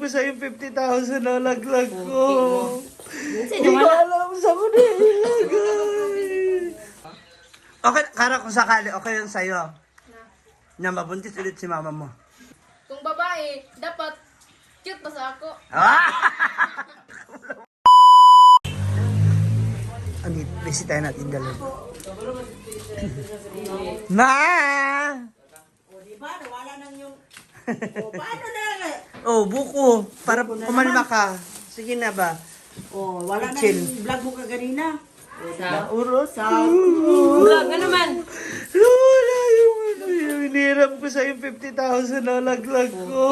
ko sa'yo 50,000 na laglag ko. Hindi Sino ko alam sa ko na ilagay. Okay, Kara, kung sakali, okay yun sa'yo. Na mabuntis ulit si mama mo. Kung babae, dapat cute pa sa ako. Ah! Andito, busy tayo natin dalawa. Ma! O, diba? Nawala nang yung... O, paano na lang? Oh, buko. Para pumalma ka. Sige na ba? O, wala na Chill. yung vlog mo kaganina. Urot. Vlog ka naman. Wala yung ano yung hiniram ko sa yung 50,000 na laglag ko.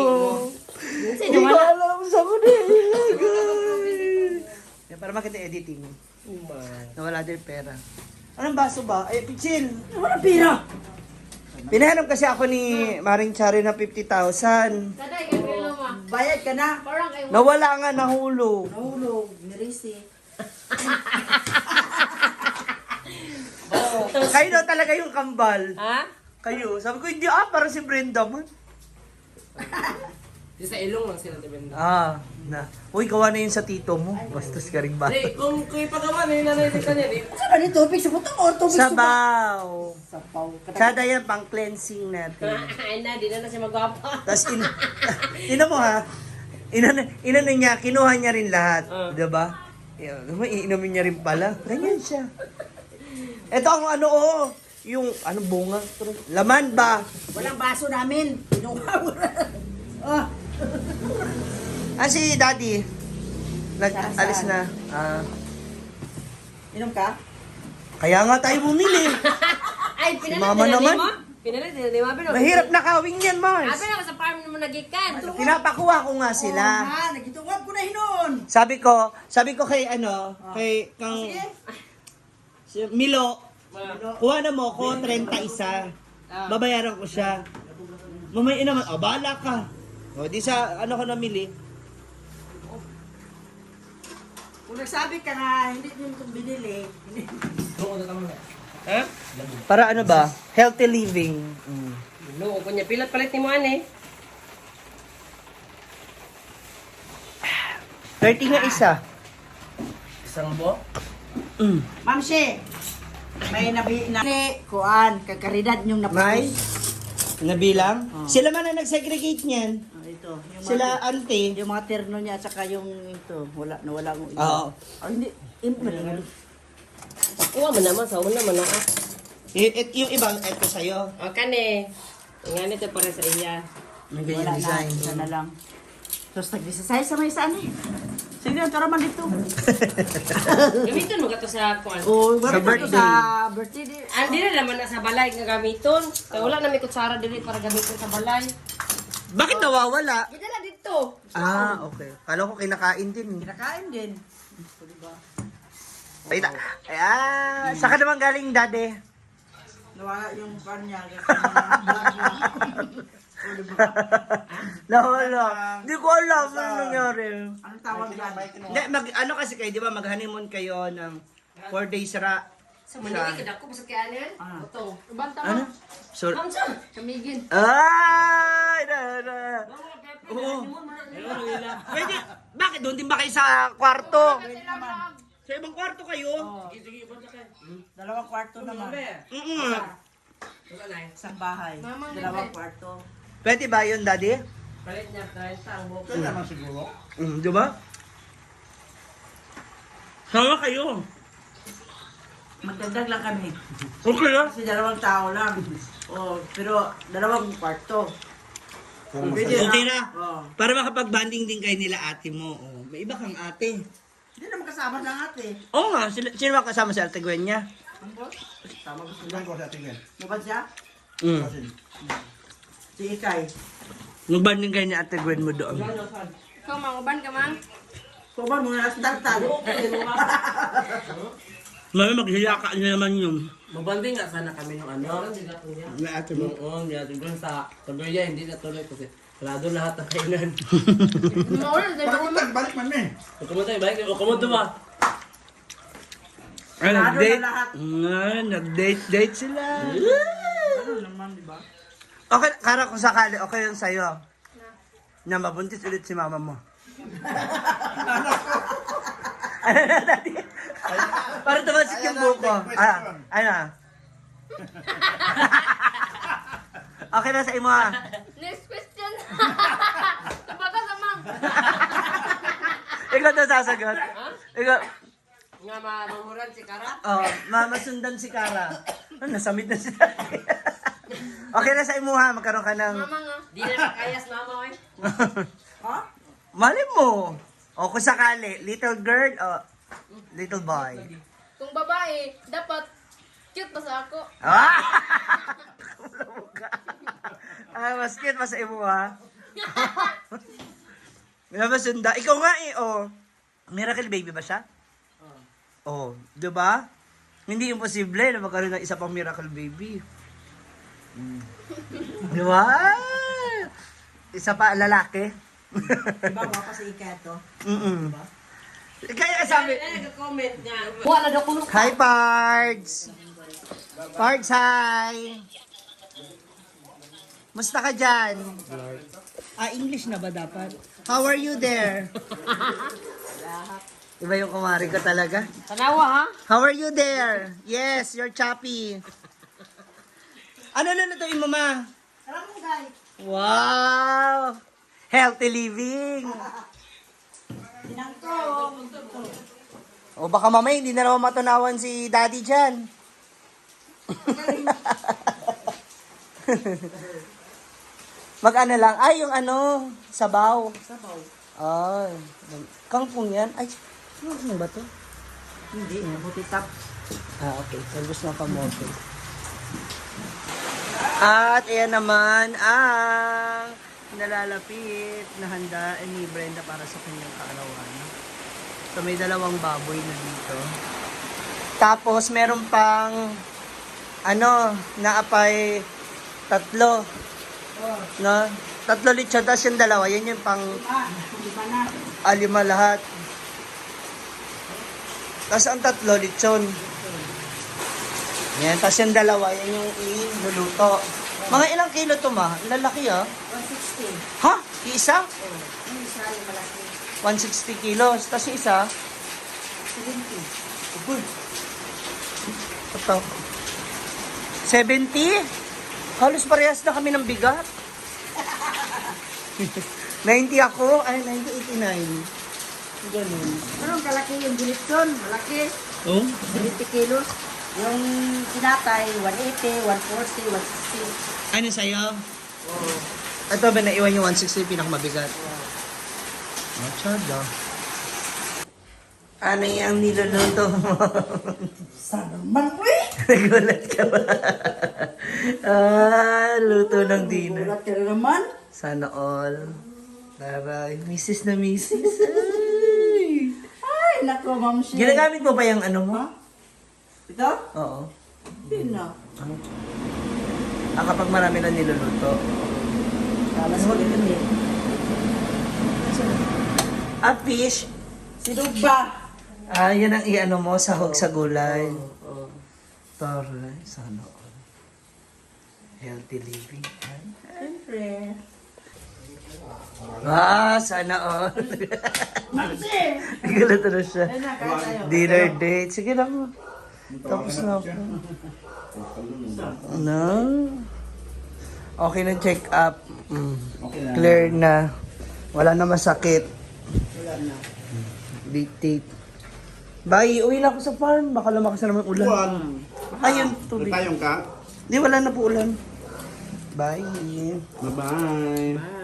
Hindi ko alam sa ko na ilagay. Yan, para makita editing. Nawala din pera. Anong baso ba? Ay, pichil. Wala pira. Pinahanap kasi ako ni Maring Chari na 50,000. Taday, kagilo mo. Bayad ka na. Parang ay Nawala nga, nahulog. Nahulog. Nirisi. Kayo daw talaga yung kambal. Ha? Kayo. Sabi ko, hindi parang si Brenda man. Sa ilong lang sila depende. Na. Uy, gawa na yun sa tito mo. Bastos ka rin ba? Hindi, kung ipagawa na yun, nanay ka niya, di. Saan ni tubig sa butong o tubig sa Sabaw. Sabaw. Sada yan, pang cleansing natin. Ay na, di na siya magwapa. Tapos, ina mo ha, ina niya, kinuha niya rin lahat. Diba? Iinumin niya rin pala. Ganyan siya. Ito ang yung, bunga? Laman ba? Walang baso namin. Pinuha mo na. Oh. Si Daddy, nag-alis na. Inom ka? Kaya nga tayo bumili. Ay, Si mama naman. Pinalit, di ba? Mahirap na kawing yan, Mars. Abi na sa farm mo nagikan. Pinapakuha ko nga sila. Oo, nagitungwag ko na hinon. Sabi ko kay kay kang si Milo, kuha na mo ko 31. Babayaran ko siya. Mamaya naman, bahala ka. O, di sa ko namili. Kung nagsabi ka na hindi din itong binili, hindi. Para ba? Healthy living. No, kung niya pilat palit ni mo ane. 30 nga isa. Isang bo? Ma'am She, may kuan, kakaridad yung May? Nabilang? Sila man na nag-segregate niyan. Ito, yung Sila ante. yung mga terno niya at saka yung ito, nawala mo ito. Oo. Hindi, malingali. Uwa mo naman, sa una naman ako. Yung ibang, eto sa'yo. O kane, nga nito para sa iya. May Wala ganyan na, design. isa na lang. Tapos nag-design sa may saan eh. Sige, tara man dito. Gamiton mo ka to sa kuwan. Oh, Sa birthday. Sa birthday. Andi na naman na sa balay nga gamiton. Kaya wala na may kutsara dili para gamiton sa balay. Bakit nawawala? Gidala dito. Okay. Kala ko kinakain din. Kinakain din. Ay, saka naman galing, Dade? Nawala yung pan niya. Nawala. Hindi ko alam ano nangyari. Anong tawag yan? Hindi, kasi kayo, di ba, mag-honeymoon kayo ng 4 days Sa manili kita ko basta kaya niyan. Utong. Banta Ano? mo. So, Kamsa. Kamigin. ay, Oo. Pwede, bakit doon din ba kayo sa kwarto? Sa ibang kwarto kayo? Dalawang kwarto naman. Isang bahay. Dalawang kwarto. Pwede ba yun, Daddy? Palit niya 30 ang buko. Di ba? Sama kayo. Magdagdag lang kami. Okay ah. Kasi dalawang tao lang. Pero dalawang kwarto. Pwede Okay na. Para Para makapag-banding din kayo nila ate mo. May iba kang ate. hindi naman kasama ng ate. Oo nga, sino ba kasama si Ate Gwen niya? Tama ba sila? Mabad siya? Si Ikay. Nag-banding kayo ni Ate Gwen mo doon. Ikaw, manguban ka man. Kuban mo na sa tartan. Mami, maghilaka niya naman yun. Mabanding nga sana kami nung ano. Ni ate mo. Oo, niyatin ko sa Tabuya, hindi natuloy kasi palado lahat ng kainan. Maulan, dahil ako man. Balik man eh. Kumunta yung bike, o kumunta ba? Ay, nag-date. na lahat. Nag-date sila. Ano naman, di ba? Okay, Kara, kung sakali, okay yun sa'yo. na mabuntis ulit si mama mo. Ano na, Daddy? Parang tumasik yung buhok ko. Ano? Okay na sa imo ha. Next question. Kumbaga samang. Ikaw na sasagot. Ikaw, Nga mamuran si Kara. masundan si Kara. Nasamit na si Daddy. Okay na sa imo ha, magkaroon ka ng... Mama nga. Di na makayas mama eh. Mali mo. O kung sakali, little girl o little boy. Kung babae, dapat cute pa sa ako. Mas cute pa sa imo ha. Masunda. Ikaw nga Miracle baby ba siya? Di ba? Hindi imposible na magkaroon ng isa pang miracle baby. Di ba? Isa pa lalaki. Diba nga pa sa ikato? Kaya sabi, Nag-comment nga. Wala na kuno. hi Pards! Pards, hi! Musta ka dyan? English na ba dapat? How are you there? Iba yung kumari ko talaga. Tanawa ha? How are you there? Yes, you're choppy. Ano lutuin mo, ma? Tara mo guys. Wow! Healthy living! Tinangkong. O baka mamaya hindi na naman matunawan si daddy dyan. Mag-ano lang. Ay, yung sabaw. Sabaw. Ay, kangkong yan. Ay, ano ba to? Hindi, buti tap. Okay. Talbos ng kamote. At ayan naman ang nalalapit na handa ni Brenda para sa kanyang kaarawan. So may dalawang baboy na dito. Tapos meron pang naapay 3. No? 3 lechon, tapos yung dalawa, yan yung pang 5 lahat. Tapos ang 3 lechon. Yan, tapos yung dalawa, yan yung iluluto. Mga ilang kilo to, ma? Lalaki, 160. Ha? Isa? Yung isa yung malaki. 160 kilos. Tapos yung isa? 70. Uy. Ito. 70? Halos parehas na kami ng bigat. 90 ako. Ay, 90, 89. Ganun. Anong kalaki yung dilipson? Malaki. Oh? 70 kilos. Yung tinatay, 180, 140, 160. Ano sa'yo? Ito ba naiwan yung 160 pinakamabigat? Machado. Ano yung niluluto mo? Sarman ko eh. Nagulat ka ba? Luto ng dinner. Bulat ka na naman. Sana all. Taray, misis na misis. Ay. Ay, nako, ma'am siya. Ginagamit mo ba yung ano mo? Ito? Oo. Hindi na. Kapag marami na niluluto. Kalas mo din eh. Fish. Sinuba. Yan ang iano mo, sahog sa gulay. Taray, sana all. Healthy living. Siyempre. Sana all. Mamsi! Nagulat na siya. Ayun na, kain tayo. Dinner date. Sige lang. Tapos na ako. No? Okay na check up. Clear na. Wala na masakit. Wala na. Dictate. Bye, uwi na ako sa farm. Baka lumakas na naman ulan. Ayun, tubig. Tayong ka? Di, wala na po ulan. Bye. Bye-bye.